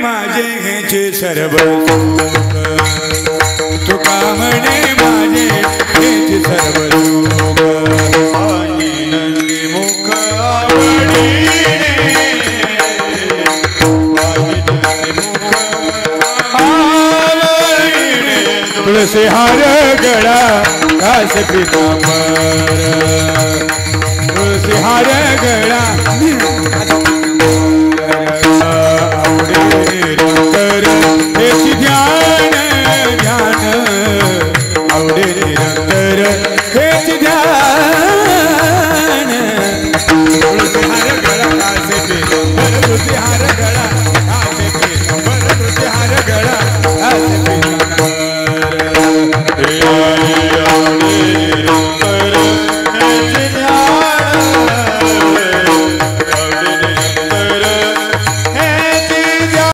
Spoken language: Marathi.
माझे हेचे सर्व सुख तुका म्हणे माझे हेचे सर्व सुख नंदी मुख तुळसी हार गळा कास पितांबर तुळसी हार गळा